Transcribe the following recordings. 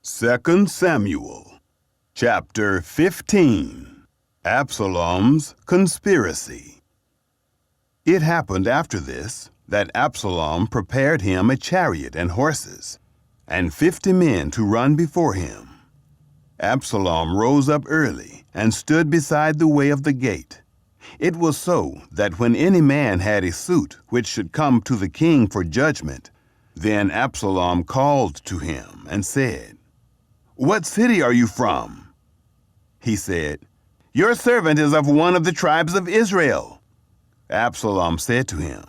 2 Samuel, chapter 15. Absalom's conspiracy. It happened after this that Absalom prepared him a chariot and horses, and 50 men to run before him. Absalom rose up early and stood beside the way of the gate. It was so that when any man had a suit which should come to the king for judgment, then Absalom called to him and said, "What city are you from?" He said, "Your servant is of one of the tribes of Israel." Absalom said to him,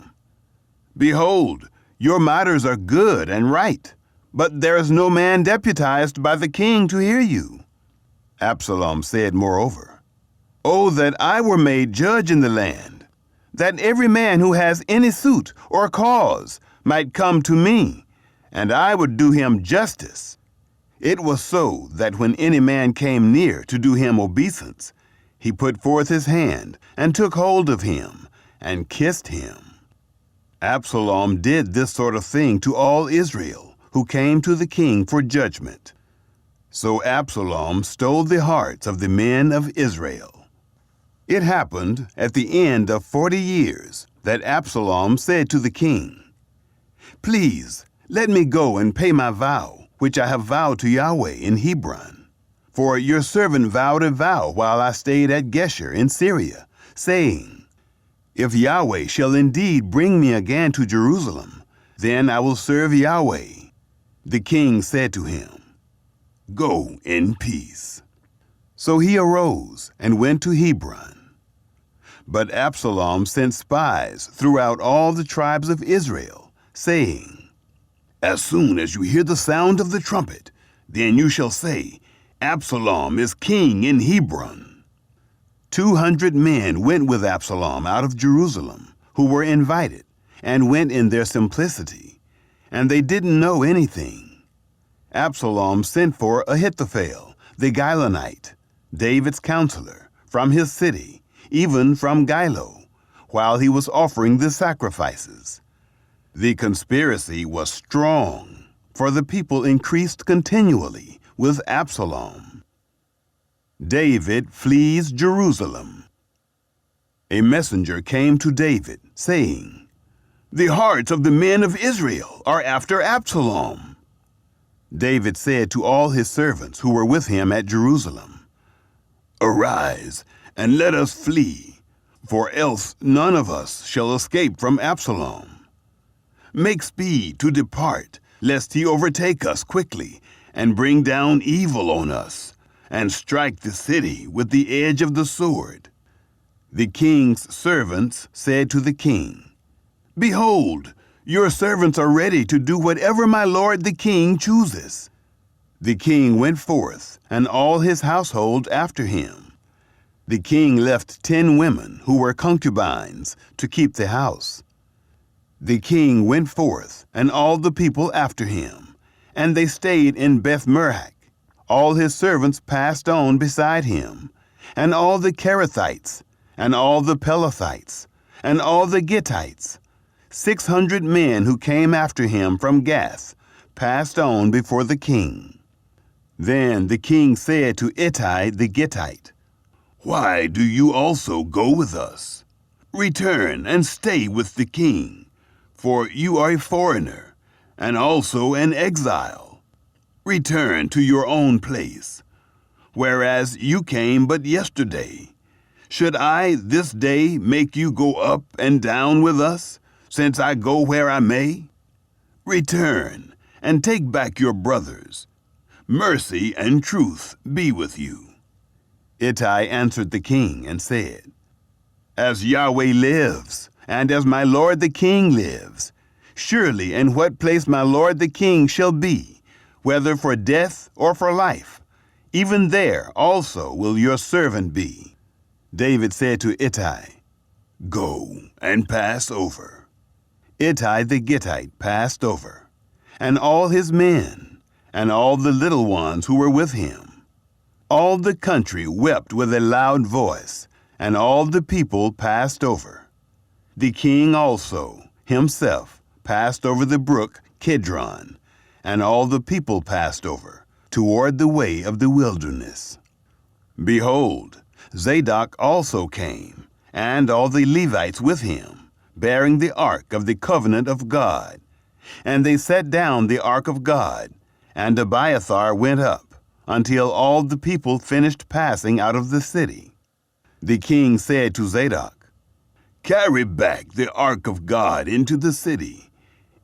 "Behold, your matters are good and right, but there is no man deputized by the king to hear you." Absalom said moreover, "Oh, that I were made judge in the land, that every man who has any suit or cause might come to me, and I would do him justice." It was so that when any man came near to do him obeisance, he put forth his hand and took hold of him and kissed him. Absalom did this sort of thing to all Israel who came to the king for judgment. So Absalom stole the hearts of the men of Israel. It happened at the end of 40 years that Absalom said to the king, "Please, let me go and pay my vow, which I have vowed to Yahweh in Hebron. For your servant vowed a vow while I stayed at Geshur in Syria, saying, 'If Yahweh shall indeed bring me again to Jerusalem, then I will serve Yahweh.'" The king said to him, "Go in peace." So he arose and went to Hebron. But Absalom sent spies throughout all the tribes of Israel, saying, "As soon as you hear the sound of the trumpet, then you shall say, 'Absalom is king in Hebron.'" 200 men went with Absalom out of Jerusalem, who were invited, and went in their simplicity, and they didn't know anything. Absalom sent for Ahithophel, the Gilonite, David's counselor, from his city, even from Gilo, while he was offering the sacrifices. The conspiracy was strong, for the people increased continually with Absalom. David flees Jerusalem. A messenger came to David, saying, "The hearts of the men of Israel are after Absalom." David said to all his servants who were with him at Jerusalem, "Arise, and let us flee, for else none of us shall escape from Absalom. Make speed to depart, lest he overtake us quickly, and bring down evil on us, and strike the city with the edge of the sword." The king's servants said to the king, "Behold, your servants are ready to do whatever my lord the king chooses." The king went forth, and all his household after him. The king left 10 women who were concubines to keep the house. The king went forth, and all the people after him, and they stayed in Beth-merach. All his servants passed on beside him, and all the Kerethites, and all the Pelethites, and all the Gittites. 600 men who came after him from Gath passed on before the king. Then the king said to Ittai the Gittite, "Why do you also go with us? Return and stay with the king, for you are a foreigner, and also an exile. Return to your own place, whereas you came but yesterday. Should I this day make you go up and down with us, since I go where I may? Return, and take back your brothers. Mercy and truth be with you." Ittai answered the king and said, "As Yahweh lives, and as my lord the king lives, surely in what place my lord the king shall be, whether for death or for life, even there also will your servant be." David said to Ittai, "Go and pass over." Ittai the Gittite passed over, and all his men, and all the little ones who were with him. All the country wept with a loud voice, and all the people passed over. The king also himself passed over the brook Kidron, and all the people passed over, toward the way of the wilderness. Behold, Zadok also came, and all the Levites with him, bearing the ark of the covenant of God. And they set down the ark of God, and Abiathar went up, until all the people finished passing out of the city. The king said to Zadok, "Carry back the ark of God into the city.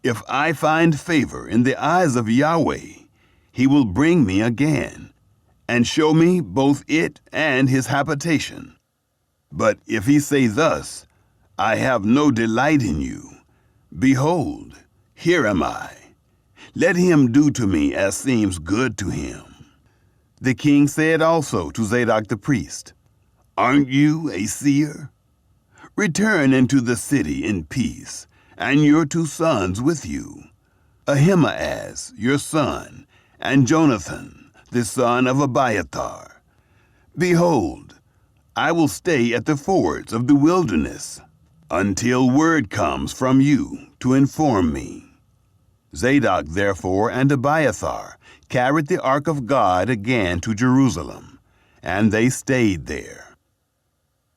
If I find favor in the eyes of Yahweh, he will bring me again, and show me both it and his habitation. But if he say thus, I have no delight in you, behold, here am I. Let him do to me as seems good to him." The king said also to Zadok the priest, "Aren't you a seer? Return into the city in peace, and your 2 sons with you, Ahimaaz your son, and Jonathan the son of Abiathar. Behold, I will stay at the fords of the wilderness until word comes from you to inform me." Zadok therefore and Abiathar carried the ark of God again to Jerusalem, and they stayed there.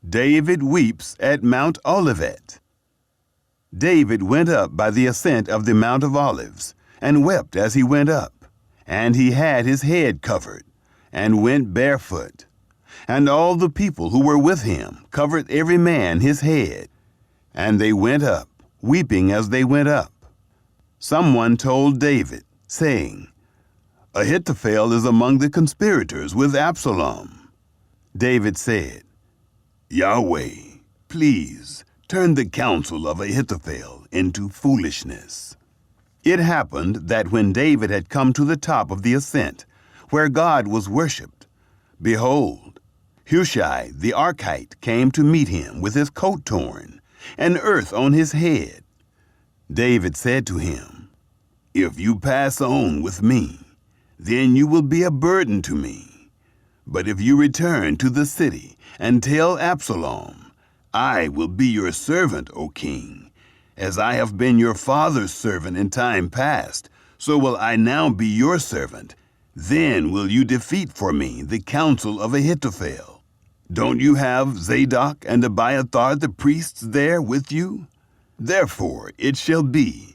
David weeps at Mount Olivet. David went up by the ascent of the Mount of Olives, and wept as he went up, and he had his head covered, and went barefoot. And all the people who were with him covered every man his head, and they went up, weeping as they went up. Someone told David, saying, "Ahithophel is among the conspirators with Absalom." David said, "Yahweh, please turn the counsel of Ahithophel into foolishness." It happened that when David had come to the top of the ascent, where God was worshipped, behold, Hushai the Archite came to meet him with his coat torn, and earth on his head. David said to him, "If you pass on with me, then you will be a burden to me. But if you return to the city and tell Absalom, I will be your servant, O king. As I have been your father's servant in time past, so will I now be your servant. Then will you defeat for me the counsel of Ahithophel. Don't you have Zadok and Abiathar the priests there with you? Therefore it shall be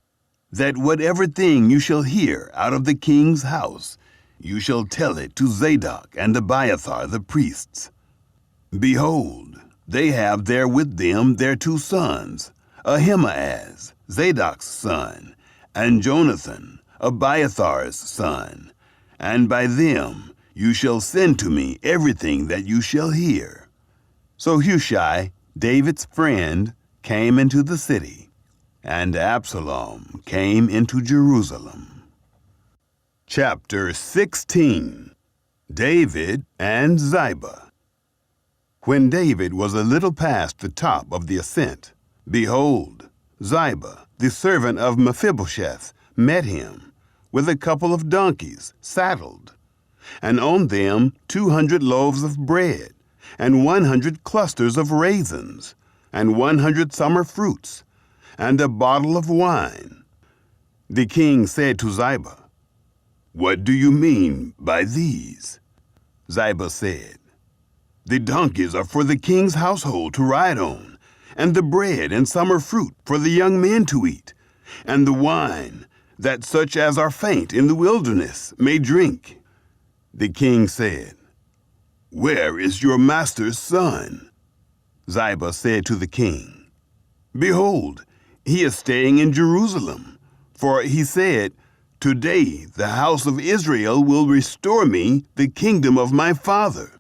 that whatever thing you shall hear out of the king's house, you shall tell it to Zadok and Abiathar the priests. Behold, they have there with them their 2 sons, Ahimaaz, Zadok's son, and Jonathan, Abiathar's son, and by them you shall send to me everything that you shall hear." So Hushai, David's friend, came into the city, and Absalom came into Jerusalem. Chapter 16. David and Ziba. When David was a little past the top of the ascent, behold, Ziba, the servant of Mephibosheth, met him, with a couple of donkeys saddled, and on them 200 loaves of bread, and 100 clusters of raisins, and 100 summer fruits, and a bottle of wine. The king said to Ziba, "What do you mean by these?" Ziba said, "The donkeys are for the king's household to ride on, and the bread and summer fruit for the young men to eat, and the wine, that such as are faint in the wilderness may drink." The king said, "Where is your master's son?" Ziba said to the king, "Behold, he is staying in Jerusalem, for he said, 'Today the house of Israel will restore me the kingdom of my father.'"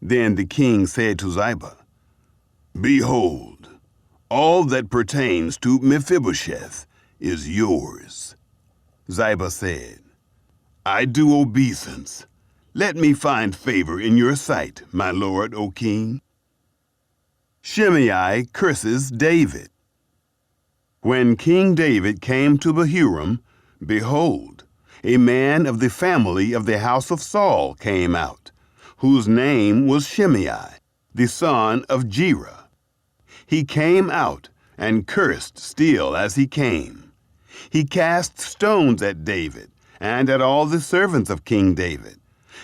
Then the king said to Ziba, "Behold, all that pertains to Mephibosheth is yours." Ziba said, "I do obeisance. Let me find favor in your sight, my lord, O king." Shimei curses David. When King David came to Bahurim, behold, a man of the family of the house of Saul came out, whose name was Shimei, the son of Gera. He came out and cursed still as he came. He cast stones at David and at all the servants of King David.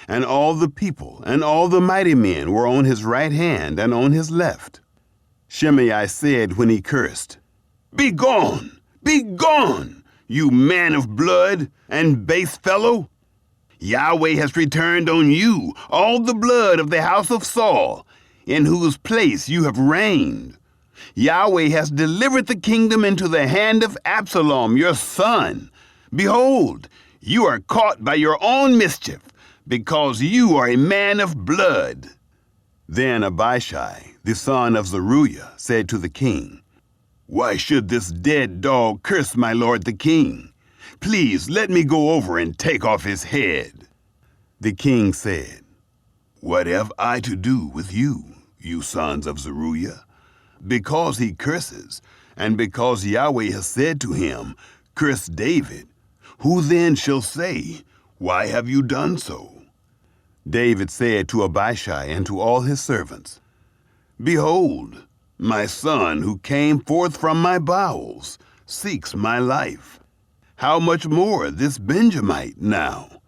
And all the people and all the mighty men were on his right hand and on his left. Shimei said when he cursed, "Begone! Begone, you man of blood and base fellow! Yahweh has returned on you all the blood of the house of Saul, in whose place you have reigned. Yahweh has delivered the kingdom into the hand of Absalom, your son. Behold, you are caught by your own mischief, because you are a man of blood." Then Abishai, the son of Zeruiah, said to the king, "Why should this dead dog curse my lord the king? Please let me go over and take off his head." The king said, "What have I to do with you, you sons of Zeruiah? Because he curses, and because Yahweh has said to him, 'Curse David,' who then shall say, 'Why have you done so?'" David said to Abishai and to all his servants, "Behold, my son who came forth from my bowels seeks my life. How much more this Benjamite now?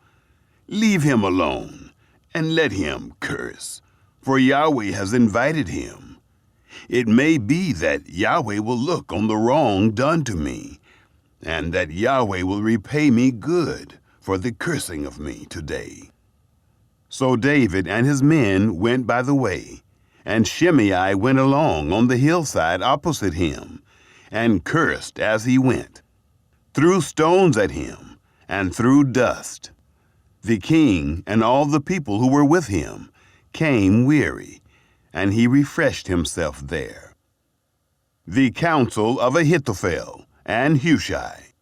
Leave him alone, and let him curse, for Yahweh has invited him. It may be that Yahweh will look on the wrong done to me, and that Yahweh will repay me good for the cursing of me today." So David and his men went by the way, and Shimei went along on the hillside opposite him, and cursed as he went, threw stones at him, and threw dust. The king and all the people who were with him came weary, and he refreshed himself there. The counsel of Ahithophel and Hushai.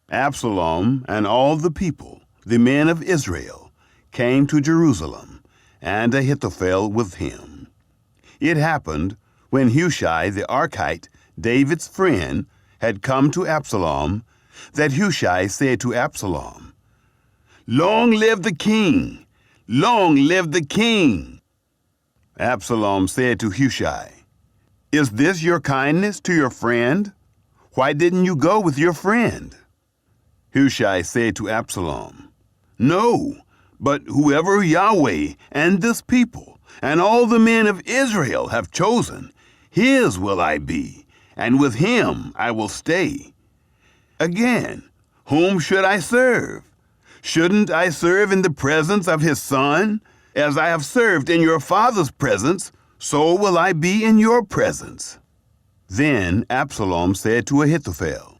Absalom and all the people, the men of Israel, came to Jerusalem, and Ahithophel with him. It happened, when Hushai the Archite, David's friend, had come to Absalom, that Hushai said to Absalom, "Long live the king! Long live the king!" Absalom said to Hushai, "Is this your kindness to your friend? Why didn't you go with your friend?" Hushai said to Absalom, "No, but whoever Yahweh and this people and all the men of Israel have chosen, his will I be, and with him I will stay. Again, whom should I serve? Shouldn't I serve in the presence of his son? As I have served in your father's presence, so will I be in your presence." Then Absalom said to Ahithophel,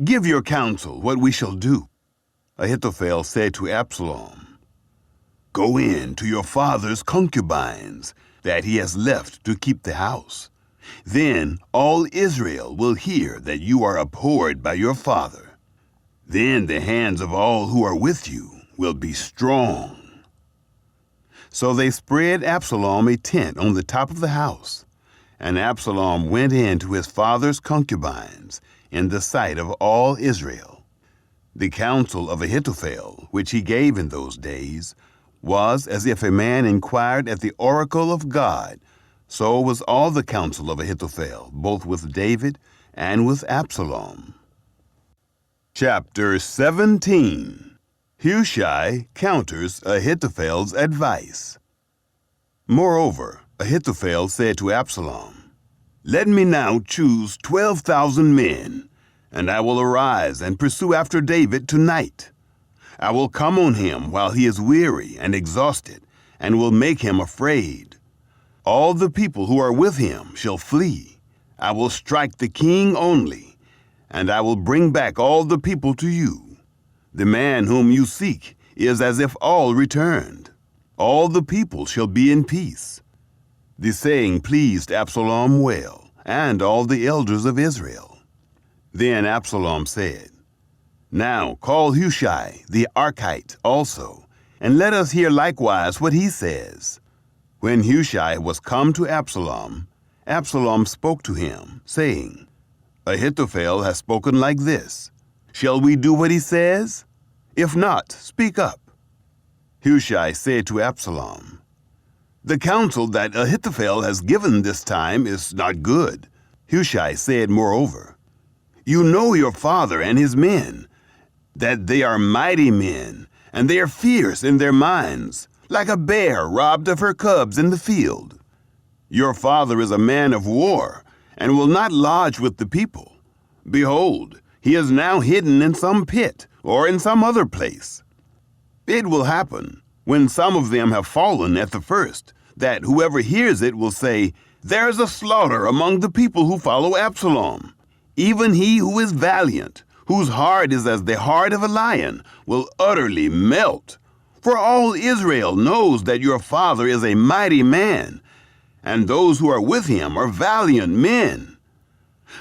"Give your counsel what we shall do." Ahithophel said to Absalom, "Go in to your father's concubines that he has left to keep the house. Then all Israel will hear that you are abhorred by your father. Then the hands of all who are with you will be strong." So they spread Absalom a tent on the top of the house, and Absalom went in to his father's concubines in the sight of all Israel. The counsel of Ahithophel, which he gave in those days, was as if a man inquired at the oracle of God. So was all the counsel of Ahithophel, both with David and with Absalom. Chapter 17. Hushai counters Ahithophel's advice. Moreover, Ahithophel said to Absalom, "Let me now choose 12,000 men, and I will arise and pursue after David tonight. I will come on him while he is weary and exhausted, and will make him afraid. All the people who are with him shall flee. I will strike the king only, and I will bring back all the people to you. The man whom you seek is as if all returned. All the people shall be in peace." The saying pleased Absalom well, and all the elders of Israel. Then Absalom said, "Now call Hushai the Archite also, and let us hear likewise what he says." When Hushai was come to Absalom, Absalom spoke to him, saying, "Ahithophel has spoken like this. Shall we do what he says? If not, speak up." Hushai said to Absalom, "The counsel that Ahithophel has given this time is not good." Hushai said moreover, "You know your father and his men, that they are mighty men, and they are fierce in their minds, like a bear robbed of her cubs in the field. Your father is a man of war, and will not lodge with the people. Behold, he is now hidden in some pit, or in some other place. It will happen, when some of them have fallen at the first, that whoever hears it will say, there is a slaughter among the people who follow Absalom. Even he who is valiant, whose heart is as the heart of a lion, will utterly melt. For all Israel knows that your father is a mighty man, and those who are with him are valiant men.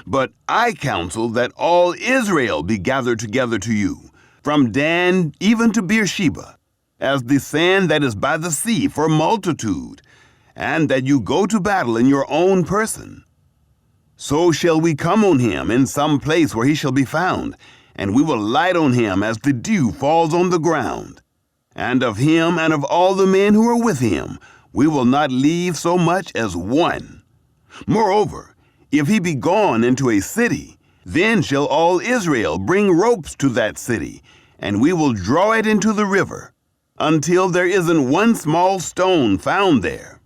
But I counsel that all Israel be gathered together to you, from Dan even to Beersheba, as the sand that is by the sea for multitude, and that you go to battle in your own person. So shall we come on him in some place where he shall be found, and we will light on him as the dew falls on the ground. And of him and of all the men who are with him, we will not leave so much as one. Moreover, if he be gone into a city, then shall all Israel bring ropes to that city, and we will draw it into the river, until there isn't one small stone found there.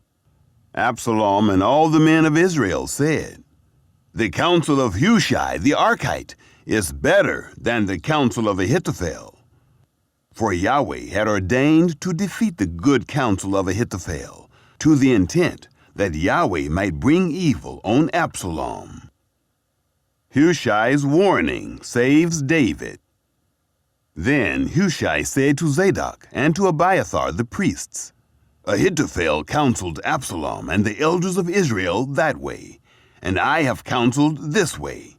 Absalom and all the men of Israel said, the counsel of Hushai the Archite is better than the counsel of Ahithophel. For Yahweh had ordained to defeat the good counsel of Ahithophel, to the intent that Yahweh might bring evil on Absalom. Hushai's warning saves David. Then Hushai said to Zadok and to Abiathar the priests, Ahithophel counseled Absalom and the elders of Israel that way, and I have counseled this way.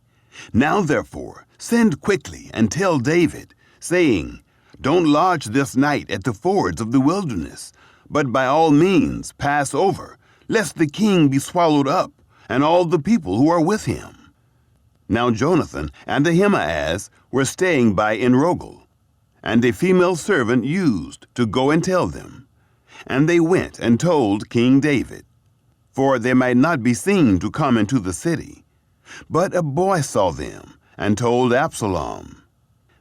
Now therefore send quickly and tell David, saying, don't lodge this night at the fords of the wilderness, but by all means pass over, lest the king be swallowed up, and all the people who are with him. Now Jonathan and Ahimaaz were staying by in Rogel, and a female servant used to go and tell them. And they went and told King David, for they might not be seen to come into the city. But a boy saw them, and told Absalom.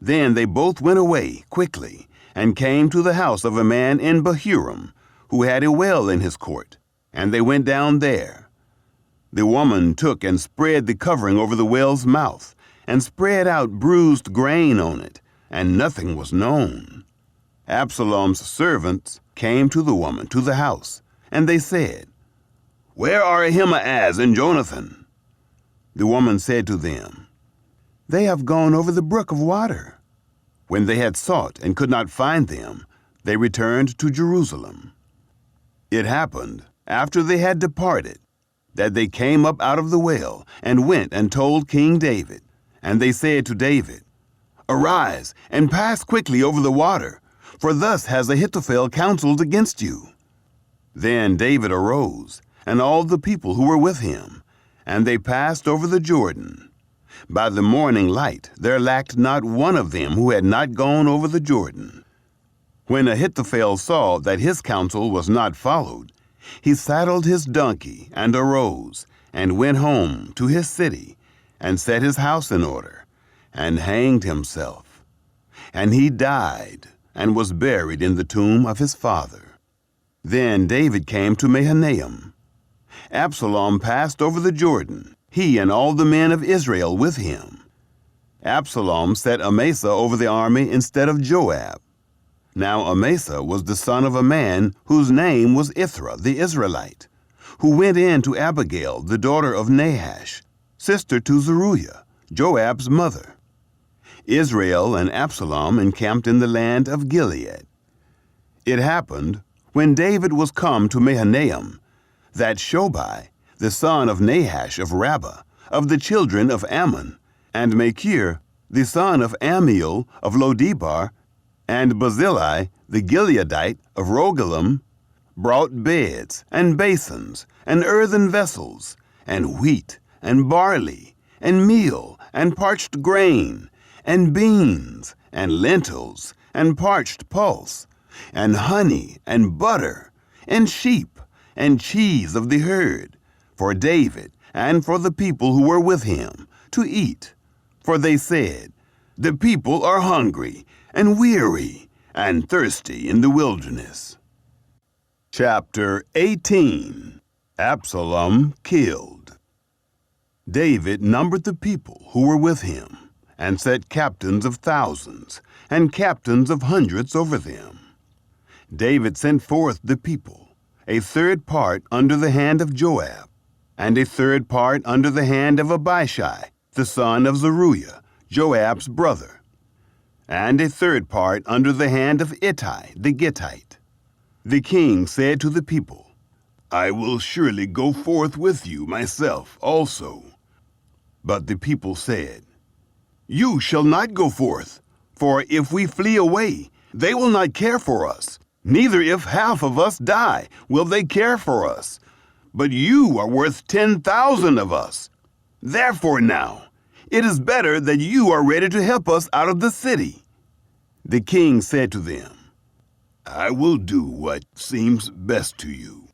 Then they both went away quickly, and came to the house of a man in Bahurim, who had a well in his court, and they went down there. The woman took and spread the covering over the well's mouth, and spread out bruised grain on it, and nothing was known. Absalom's servants came to the woman to the house, and they said, where are Ahimaaz and Jonathan? The woman said to them, they have gone over the brook of water. When they had sought and could not find them, they returned to Jerusalem. It happened, after they had departed, that they came up out of the well, and went and told King David. And they said to David, arise, and pass quickly over the water, for thus has Ahithophel counseled against you. Then David arose, and all the people who were with him, and they passed over the Jordan. By the morning light there lacked not one of them who had not gone over the Jordan. When Ahithophel saw that his counsel was not followed, he saddled his donkey and arose, and went home to his city, and set his house in order, and hanged himself. And he died, and was buried in the tomb of his father. Then David came to Mahanaim. Absalom passed over the Jordan, he and all the men of Israel with him. Absalom set Amasa over the army instead of Joab. Now Amasa was the son of a man whose name was Ithra the Israelite, who went in to Abigail, the daughter of Nahash, sister to Zeruiah, Joab's mother. Israel and Absalom encamped in the land of Gilead. It happened, when David was come to Mahanaim, that Shobai, the son of Nahash of Rabbah, of the children of Ammon, and Machir, the son of Ammiel of Lodebar, and Barzillai, the Gileadite of Rogelim, brought beds, and basins, and earthen vessels, and wheat, and barley, and meal, and parched grain, and beans, and lentils, and parched pulse, and honey, and butter, and sheep, and cheese of the herd, for David, and for the people who were with him, to eat. For they said, The people are hungry and weary and thirsty in the wilderness. Chapter 18. Absalom killed. David numbered the people who were with him, and set captains of thousands and captains of hundreds over them. David sent forth the people, a third part under the hand of Joab, and a third part under the hand of Abishai, the son of Zeruiah, Joab's brother, and a third part under the hand of Ittai the Gittite. The king said to the people, I will surely go forth with you myself also. But the people said, You shall not go forth, for if we flee away, they will not care for us. Neither if half of us die will they care for us. But you are worth 10,000 of us. Therefore now, it is better that you are ready to help us out of the city. The king said to them, I will do what seems best to you.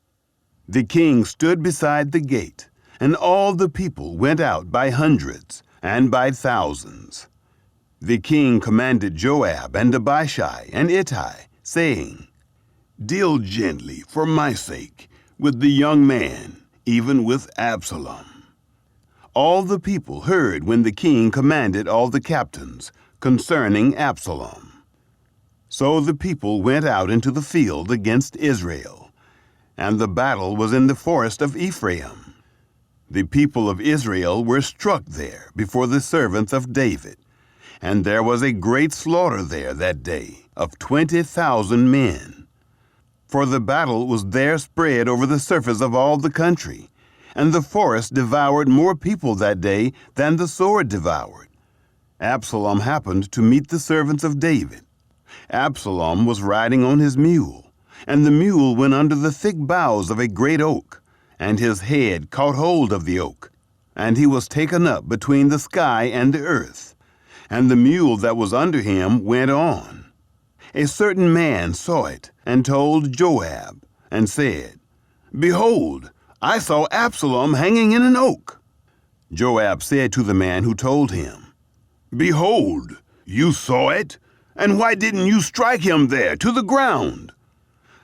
The king stood beside the gate, and all the people went out by hundreds and by thousands. The king commanded Joab and Abishai and Ittai, saying, Deal gently, for my sake, with the young man, even with Absalom. All the people heard when the king commanded all the captains concerning Absalom. So the people went out into the field against Israel, and the battle was in the forest of Ephraim. The people of Israel were struck there before the servants of David, and there was a great slaughter there that day of 20,000 men. For the battle was there spread over the surface of all the country, and the forest devoured more people that day than the sword devoured. Absalom happened to meet the servants of David. Absalom was riding on his mule, and the mule went under the thick boughs of a great oak, and his head caught hold of the oak, and he was taken up between the sky and the earth, and the mule that was under him went on. A certain man saw it, and told Joab, and said, Behold, I saw Absalom hanging in an oak. Joab said to the man who told him, Behold, you saw it, and why didn't you strike him there to the ground?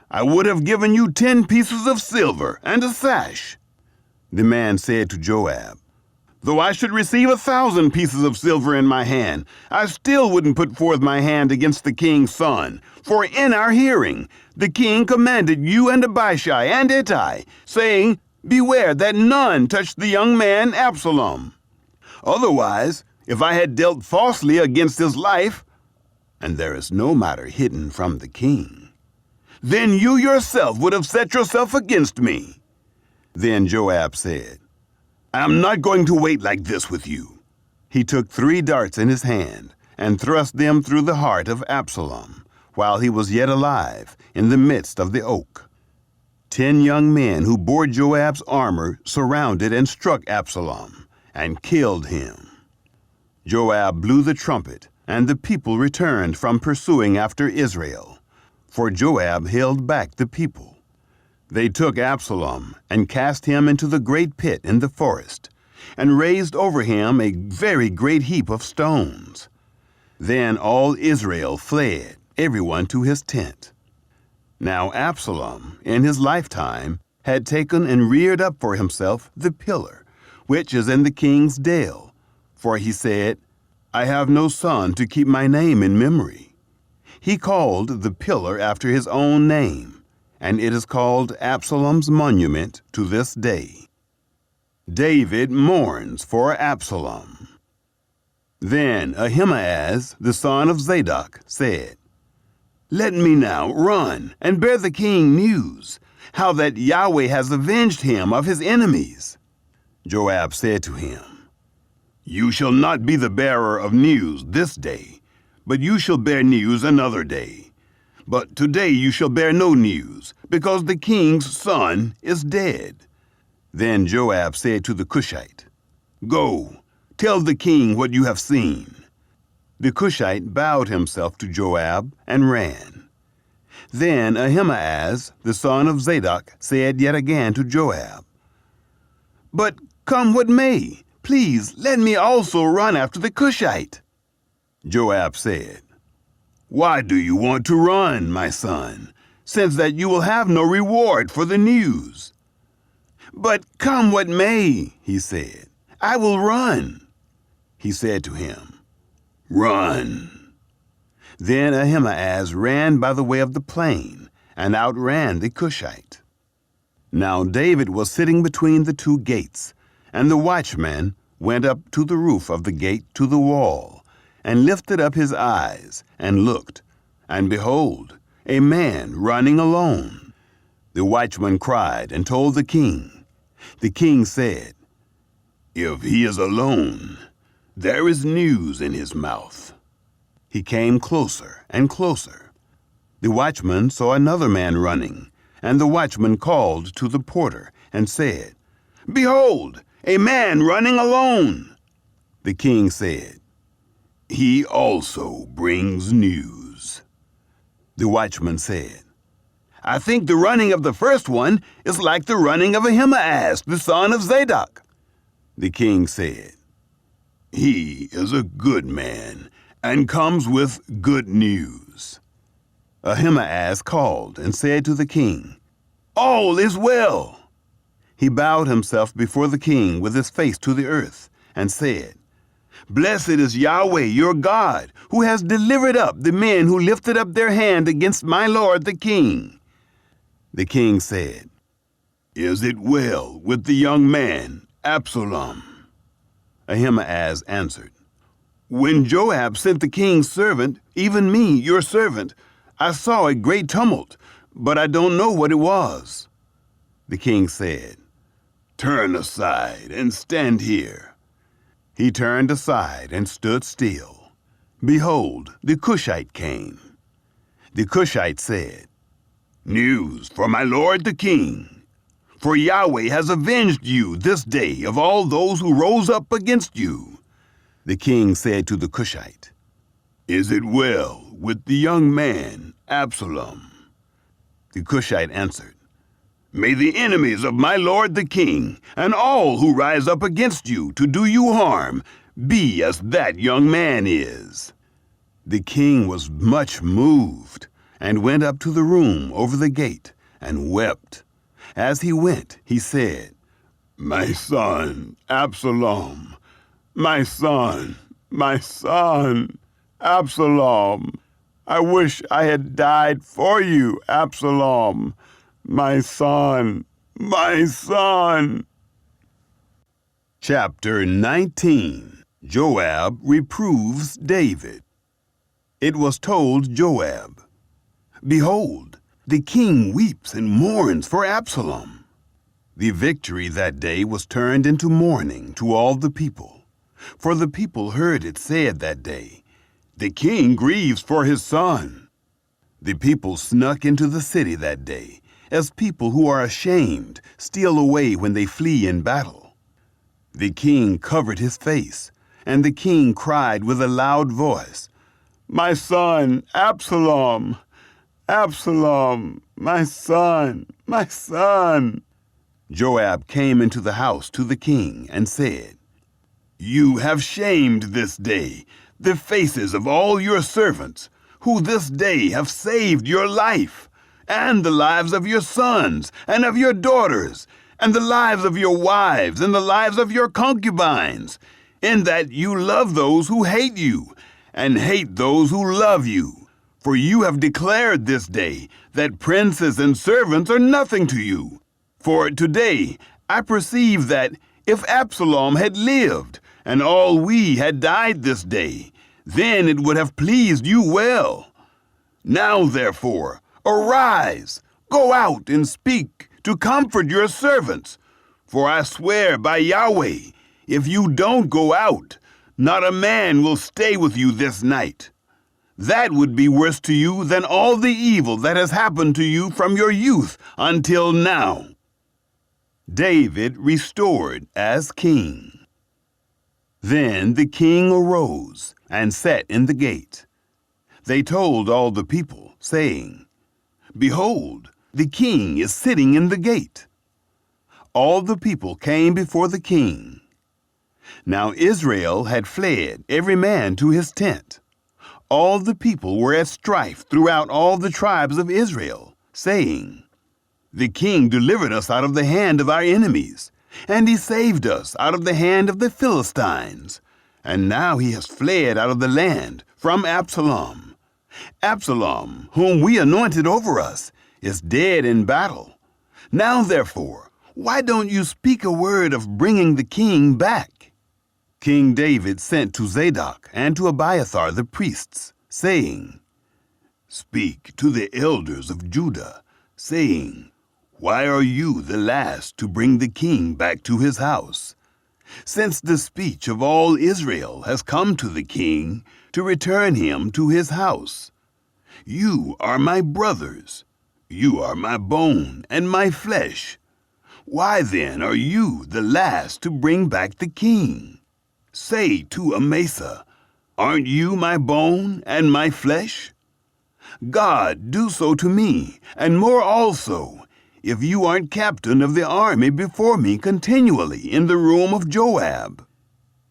I would have given you 10 pieces of silver and a sash. The man said to Joab, Though I should receive 1,000 pieces of silver in my hand, I still wouldn't put forth my hand against the king's son. For in our hearing, the king commanded you and Abishai and Ittai, saying, Beware that none touch the young man Absalom. Otherwise, if I had dealt falsely against his life, and there is no matter hidden from the king, then you yourself would have set yourself against me. Then Joab said, I am not going to wait like this with you. He took 3 darts in his hand and thrust them through the heart of Absalom, while he was yet alive, in the midst of the oak. 10 young men who bore Joab's armor surrounded and struck Absalom, and killed him. Joab blew the trumpet, and the people returned from pursuing after Israel, for Joab held back the people. They took Absalom and cast him into the great pit in the forest, and raised over him a very great heap of stones. Then all Israel fled, everyone to his tent. Now Absalom, in his lifetime, had taken and reared up for himself the pillar, which is in the king's dale, for he said, I have no son to keep my name in memory. He called the pillar after his own name, and it is called Absalom's monument to this day. David mourns for Absalom. Then Ahimaaz, the son of Zadok, said, Let me now run and bear the king news, how that Yahweh has avenged him of his enemies. Joab said to him, You shall not be the bearer of news this day, but you shall bear news another day. But today you shall bear no news, because the king's son is dead. Then Joab said to the Cushite, Go, tell the king what you have seen. The Cushite bowed himself to Joab and ran. Then Ahimaaz, the son of Zadok, said yet again to Joab, But come what may, please let me also run after the Cushite. Joab said, "Why do you want to run, my son, since that you will have no reward for the news?" "But come what may," he said, "I will run." He said to him, "Run." Then Ahimaaz ran by the way of the plain and outran the Cushite. Now David was sitting between the two gates, and the watchman went up to the roof of the gate to the wall, and lifted up his eyes, and looked, and behold, a man running alone. The watchman cried and told the king. The king said, "If he is alone, there is news in his mouth." He came closer and closer. The watchman saw another man running, and the watchman called to the porter and said, "Behold, a man running alone." The king said, "He also brings news." The watchman said, "I think the running of the first one is like the running of Ahimaaz, the son of Zadok." The king said, "He is a good man and comes with good news." Ahimaaz called and said to the king, "All is well." He bowed himself before the king with his face to the earth and said, "Blessed is Yahweh your God, who has delivered up the men who lifted up their hand against my lord the king." The king said, "Is it well with the young man, Absalom?" Ahimaaz answered, "When Joab sent the king's servant, even me, your servant, I saw a great tumult, but I don't know what it was." The king said, "Turn aside and stand here." He turned aside and stood still. Behold, the Cushite came. The Cushite said, "News for my lord the king. For Yahweh has avenged you this day of all those who rose up against you." The king said to the Cushite, "Is it well with the young man, Absalom?" The Cushite answered, "May the enemies of my lord the king, and all who rise up against you to do you harm, be as that young man is." The king was much moved, and went up to the room over the gate, and wept. As he went, he said, "My son, Absalom, my son, my son, Absalom. I wish I had died for you, Absalom. My son, my son." Chapter 19. Joab reproves David. It was told Joab, "Behold, the king weeps and mourns for Absalom." The victory that day was turned into mourning to all the people. For the people heard it said that day, "The king grieves for his son." The people snuck into the city that day, as people who are ashamed steal away when they flee in battle. The king covered his face, and the king cried with a loud voice, "My son, Absalom! Absalom, my son, my son!" Joab came into the house to the king and said, "You have shamed this day the faces of all your servants, who this day have saved your life, and the lives of your sons and of your daughters, and the lives of your wives and the lives of your concubines, in that you love those who hate you, and hate those who love you. For you have declared this day that princes and servants are nothing to you. For today I perceive that if Absalom had lived, and all we had died this day, then it would have pleased you well. Now therefore, arise, go out and speak to comfort your servants. For I swear by Yahweh, if you don't go out, not a man will stay with you this night. That would be worse to you than all the evil that has happened to you from your youth until now." David restored as king. Then the king arose and sat in the gate. They told all the people, saying, "Behold, the king is sitting in the gate." All the people came before the king. Now Israel had fled, every man to his tent. all the people were at strife throughout all the tribes of Israel, saying, "The king delivered us out of the hand of our enemies, and he saved us out of the hand of the Philistines. And now he has fled out of the land from Absalom. Absalom, whom we anointed over us, is dead in battle. Now therefore, why don't you speak a word of bringing the king back?" King David sent to Zadok and to Abiathar the priests, saying, "Speak to the elders of Judah, saying, Why are you the last to bring the king back to his house? Since the speech of all Israel has come to the king to return him to his house. You are my brothers. You are my bone and my flesh. Why then are you the last to bring back the king? Say to Amasa, Aren't you my bone and my flesh? God, do so to me, and more also, if you aren't captain of the army before me continually in the room of Joab."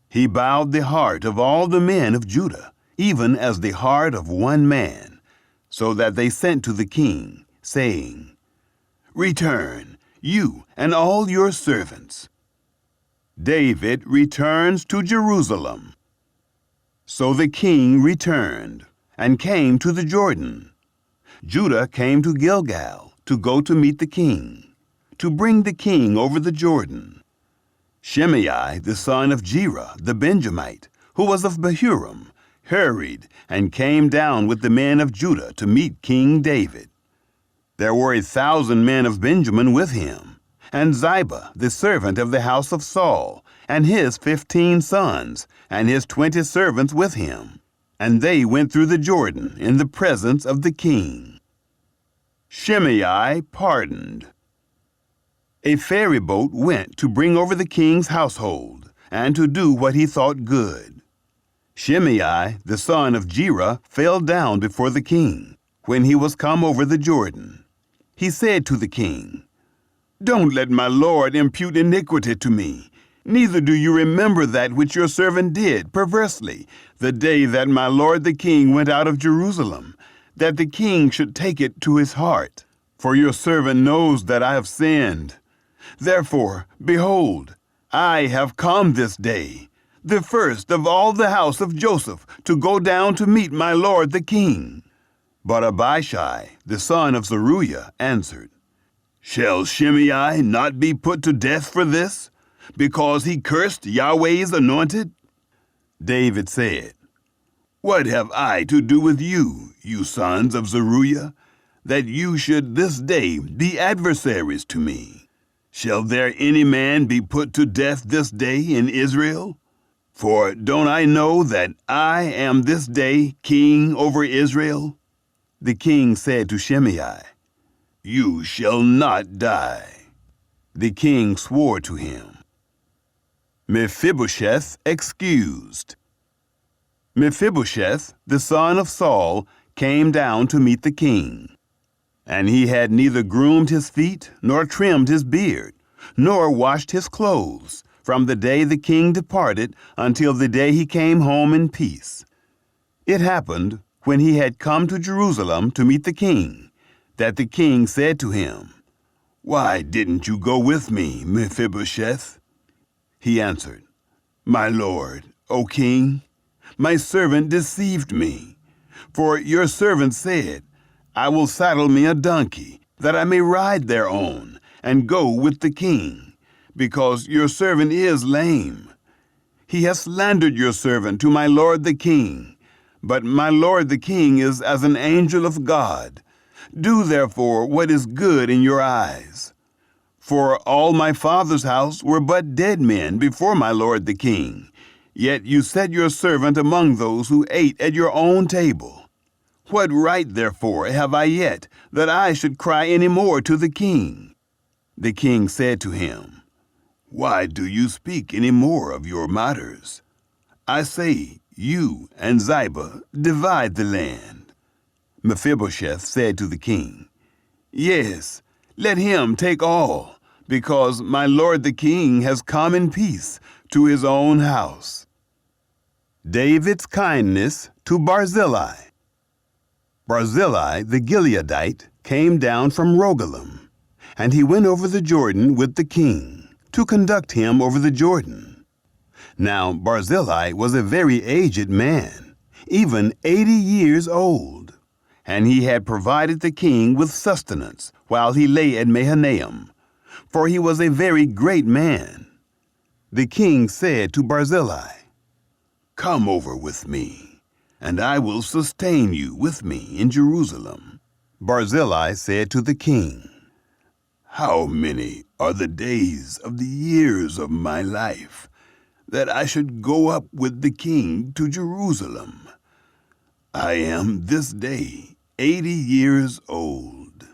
He bowed the heart of all the men of Judah, even as the heart of one man, so that they sent to the king, saying, "Return, you and all your servants." David returns to Jerusalem. So the king returned, and came to the Jordan. Judah came to Gilgal, to go to meet the king, to bring the king over the Jordan. Shimei, the son of Gera, the Benjamite, who was of Bahurim, hurried and came down with the men of Judah to meet King David. There were 1,000 men of Benjamin with him, and Ziba, the servant of the house of Saul, and his 15 sons, and his 20 servants with him. And they went through the Jordan in the presence of the king. Shimei pardoned. A ferry boat went to bring over the king's household, and to do what he thought good. Shimei, the son of Gera, fell down before the king, when he was come over the Jordan. He said to the king, "Don't let my lord impute iniquity to me, neither do you remember that which your servant did perversely, the day that my lord the king went out of Jerusalem, that the king should take it to his heart. For your servant knows that I have sinned. Therefore, behold, I have come this day, the first of all the house of Joseph, to go down to meet my lord the king." But Abishai, the son of Zeruiah, answered, "Shall Shimei not be put to death for this, because he cursed Yahweh's anointed?" David said, "What have I to do with you, you sons of Zeruiah, that you should this day be adversaries to me? Shall there any man be put to death this day in Israel? For don't I know that I am this day king over Israel?" The king said to Shimei, "You shall not die." The king swore to him. Mephibosheth excused. Mephibosheth, the son of Saul, came down to meet the king. And he had neither groomed his feet, nor trimmed his beard, nor washed his clothes, from the day the king departed until the day he came home in peace. It happened, when he had come to Jerusalem to meet the king, that the king said to him, "Why didn't you go with me, Mephibosheth?" He answered, "My lord, O king, my servant deceived me. For your servant said, I will saddle me a donkey, that I may ride thereon, and go with the king, because your servant is lame. He has slandered your servant to my lord the king, but my lord the king is as an angel of God. Do therefore what is good in your eyes. For all my father's house were but dead men before my lord the king, yet you set your servant among those who ate at your own table. What right, therefore, have I yet, that I should cry any more to the king?" The king said to him, "Why do you speak any more of your matters? I say, you and Ziba divide the land." Mephibosheth said to the king, "Yes, let him take all, because my lord the king has come in peace to his own house." David's kindness to Barzillai. Barzillai the Gileadite came down from Rogelim, and he went over the Jordan with the king, to conduct him over the Jordan. Now Barzillai was a very aged man, even 80 years old, and he had provided the king with sustenance while he lay at Mahanaim, for he was a very great man. The king said to Barzillai, "Come over with me, and I will sustain you with me in Jerusalem." Barzillai said to the king, "How many are the days of the years of my life, that I should go up with the king to Jerusalem? I am this day 80 years old.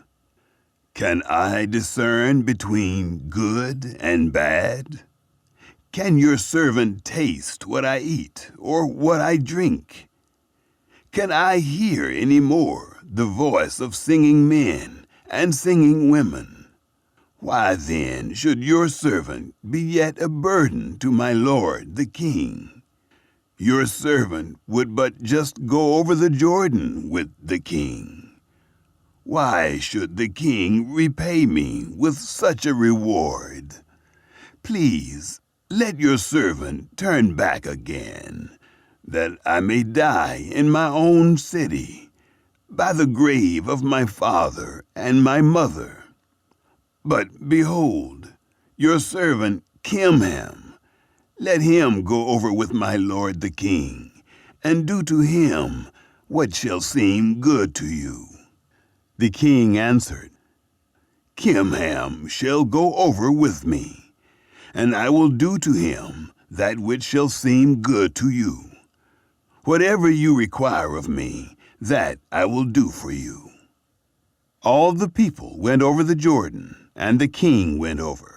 Can I discern between good and bad? Can your servant taste what I eat or what I drink? Can I hear any more the voice of singing men and singing women? Why then should your servant be yet a burden to my lord the king? Your servant would but just go over the Jordan with the king. Why should the king repay me with such a reward? Please, let your servant turn back again, that I may die in my own city, by the grave of my father and my mother. But behold, your servant Kimham, let him go over with my lord the king, and do to him what shall seem good to you." The king answered, "Kimham shall go over with me, and I will do to him that which shall seem good to you. Whatever you require of me, that I will do for you." All the people went over the Jordan, and the king went over.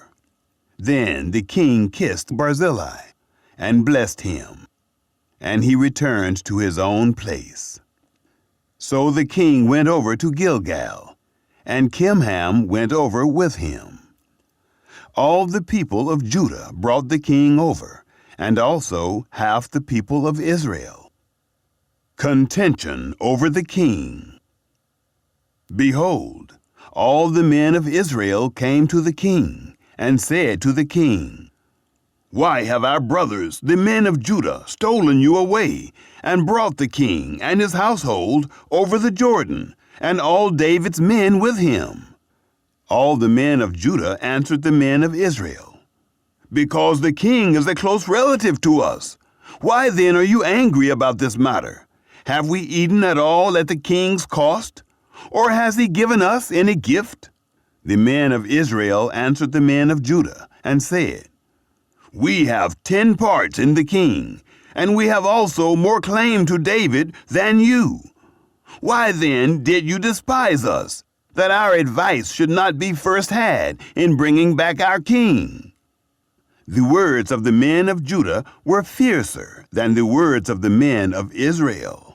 Then the king kissed Barzillai and blessed him, and he returned to his own place. So the king went over to Gilgal, and Kimham went over with him. All the people of Judah brought the king over, and also half the people of Israel. Contention over the king. Behold, all the men of Israel came to the king, and said to the king, "Why have our brothers, the men of Judah, stolen you away, and brought the king and his household over the Jordan, and all David's men with him?" All the men of Judah answered the men of Israel, "Because the king is a close relative to us. Why then are you angry about this matter? Have we eaten at all at the king's cost? Or has he given us any gift?" The men of Israel answered the men of Judah, and said, "We have 10 parts in the king, and we have also more claim to David than you. Why then did you despise us, that our advice should not be first had in bringing back our king?" The words of the men of Judah were fiercer than the words of the men of Israel.